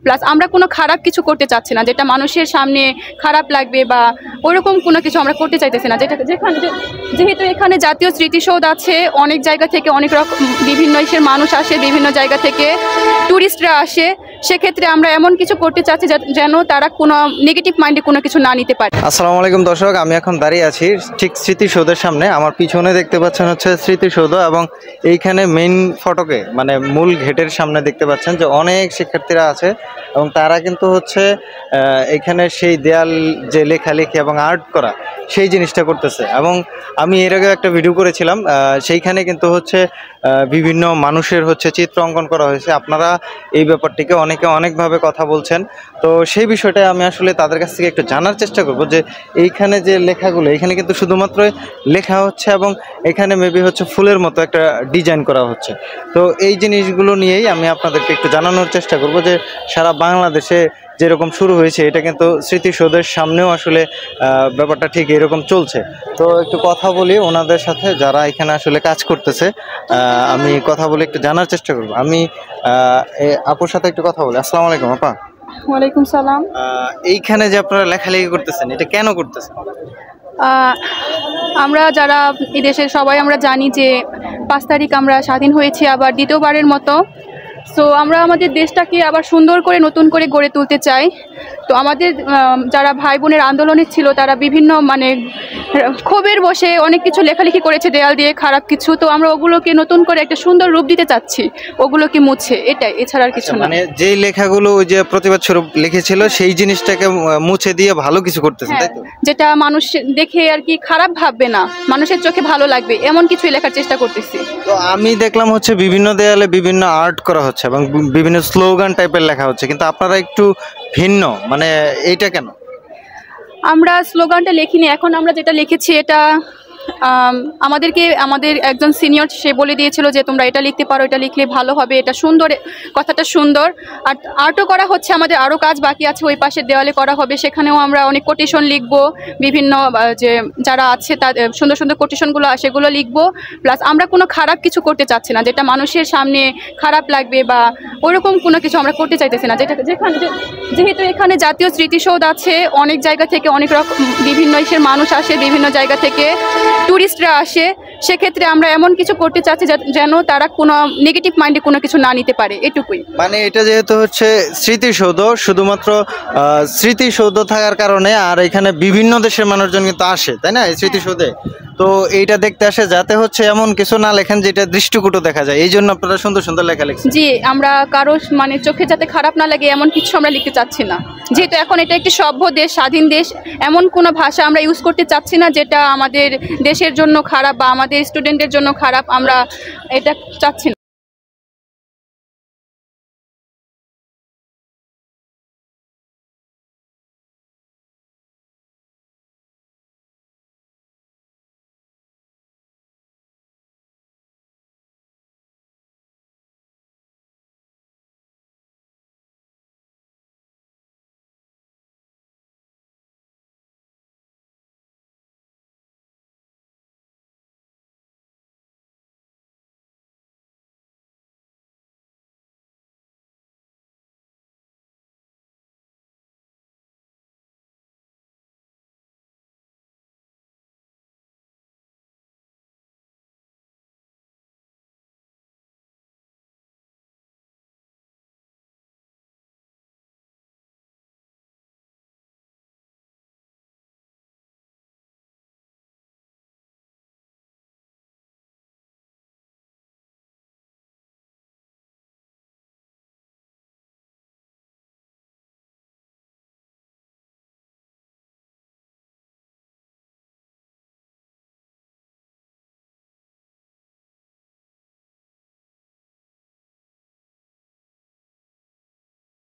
Plus আমরা কোনো খারাপ কিছু করতে চাচ্ছি না, যেটা মানুষের সামনে খারাপ লাগবে বা ওরকম কোনো কিছু আমরা করতে চাইতেছি না। যেহেতু এখানে জাতীয় স্মৃতিসৌধ আছে, অনেক জায়গা থেকে অনেক রকম বিভিন্ন দেশের মানুষ আসে, বিভিন্ন জায়গা থেকে ট্যুরিস্টরা আসে, সেক্ষেত্রে আমরা এমন কিছু করতে চাচ্ছি যেন তারা কোনো নেগেটিভ মাইন্ডে কোনো কিছু না নিতে পারে। আসসালামু আলাইকুম দর্শক, আমি এখন দাঁড়িয়ে আছি ঠিক স্মৃতিসৌধের সামনে। আমার পিছনে দেখতে পাচ্ছেন হচ্ছে স্মৃতিসৌধ, এবং এইখানে মেইন ফটকে মানে মূল গেটের সামনে দেখতে পাচ্ছেন যে অনেক শিক্ষার্থীরা আছে, এবং তারা কিন্তু হচ্ছে এখানে সেই দেয়াল যে লেখালেখি এবং আর্ট করা সেই জিনিসটা করতেছে। এবং আমি এর আগে একটা ভিডিও করেছিলাম, সেইখানে কিন্তু হচ্ছে বিভিন্ন মানুষের হচ্ছে চিত্র অঙ্কন করা হয়েছে। আপনারা এই ব্যাপারটিকে অনেকে অনেকভাবে কথা বলছেন, তো সেই বিষয়টা আমি আসলে তাদের কাছ থেকে একটু জানার চেষ্টা করব যে এইখানে যে লেখাগুলো, এখানে কিন্তু শুধুমাত্র লেখা হচ্ছে এবং এখানে মেবি হচ্ছে ফুলের মতো একটা ডিজাইন করা হচ্ছে। তো এই জিনিসগুলো নিয়েই আমি আপনাদেরকে একটু জানানোর চেষ্টা করব যে সারা বাংলাদেশে যেরকম শুরু হয়েছে এটা কিন্তু স্মৃতিসৌধের সামনেও আসলে ব্যাপারটা ঠিক এরকম চলছে। তো একটু কথা বলি ওনাদের সাথে যারা এখানে আসলে কাজ করতেছে, আমি কথা বলে একটু জানার চেষ্টা করব। আমি আপুর সাথে একটু কথা বলি। আসসালামু আলাইকুম আপা। ওয়ালাইকুম সালাম। এইখানে যে আপনারা লেখালেখি করতেছেন, এটা কেন করতেছেন? আমরা যারা এই দেশের সবাই আমরা জানি যে 5 তারিখ আমরা স্বাধীন হয়েছি আবার দ্বিতীয়বারের মতো। সো আমরা আমাদের দেশটাকে আবার সুন্দর করে নতুন করে গড়ে তুলতে চাই। তো আমাদের যারা ভাই বোনের আন্দোলনে ছিল তারা বিভিন্ন মানে ক্ষোভের বসে অনেক কিছু লেখালেখি করেছে দেয়াল দিয়ে খারাপ কিছু, তো আমরা ওগুলোকে নতুন করে একটা সুন্দর রূপ দিতে চাচ্ছি, ওগুলোকে মুছে, এটাই, এছাড়া আর কিছু না। মানে যেই লেখাগুলো ওই যে প্রতিবাদ স্বরূপ লিখেছিল সেই জিনিসটাকে মুছে দিয়ে ভালো কিছু করতেছেন, তাই তো? যেটা মানুষ দেখে আর কি খারাপ ভাববে না, মানুষের চোখে ভালো লাগবে এমন কিছু লেখার চেষ্টা করতেছি। তো আমি দেখলাম হচ্ছে বিভিন্ন দেয়ালে বিভিন্ন আর্ট করা হচ্ছে এবং বিভিন্ন স্লোগান টাইপের লেখা হচ্ছে, কিন্তু আপনারা একটু ভিন্ন, মানে এইটা কেন? আমরা স্লোগানটা লিখিনি, এখন আমরা যেটা লিখেছি এটা আমাদের একজন সিনিয়র সে বলে দিয়েছিল যে তোমরা এটা লিখতে পারো, এটা লিখলে ভালো হবে, এটা সুন্দর, কথাটা সুন্দর। আর আর্টও করা হচ্ছে, আমাদের আরও কাজ বাকি আছে, ওই পাশের দেওয়ালে করা হবে, সেখানেও আমরা অনেক কোটেশন লিখবো, বিভিন্ন যে যারা আছে তাদের সুন্দর সুন্দর কোটেশনগুলো সেগুলো লিখবো। প্লাস আমরা কোনো খারাপ কিছু করতে চাচ্ছি না, যেটা মানুষের সামনে খারাপ লাগবে বা ওরকম কোনো কিছু আমরা করতে চাইতেছি না। যেহেতু এখানে জাতীয় স্মৃতিসৌধ আছে, অনেক জায়গা থেকে অনেক রকম বিভিন্ন দেশের মানুষ আসে, বিভিন্ন জায়গা থেকে ট্যুরিস্টরা আসে, সেক্ষেত্রে আমরা এমন কিছু করতে চাচ্ছি যেন তারা কোনো নেগেটিভ মাইন্ডে কোনো কিছু না নিতে পারে, এটুকুই। মানে এটা যেহেতু হচ্ছে স্মৃতিসৌধ, শুধুমাত্র স্মৃতিসৌধ থাকার কারণে আর এখানে বিভিন্ন দেশের মানুষজন কিন্তু আসে, তাই না এই স্মৃতিসৌধে? তো এইটা দেখতে আসে যাতে হচ্ছে এমন কিছু না লেখেন যেটা দৃষ্টিকটু দেখা যায়, এই জন্য আপনারা সুন্দর সুন্দর লেখা লিখছেন। জি, আমরা কারো মানে চোখে যাতে খারাপ না লাগে এমন কিছু আমরা লিখতে চাচ্ছি না। যেহেতু এখন এটা একটি সভ্য দেশ, স্বাধীন দেশ, এমন কোনো ভাষা আমরা ইউজ করতে চাচ্ছি না যেটা আমাদের দেশের জন্য খারাপ বা আমাদের স্টুডেন্টদের জন্য খারাপ, আমরা এটা চাচ্ছি না।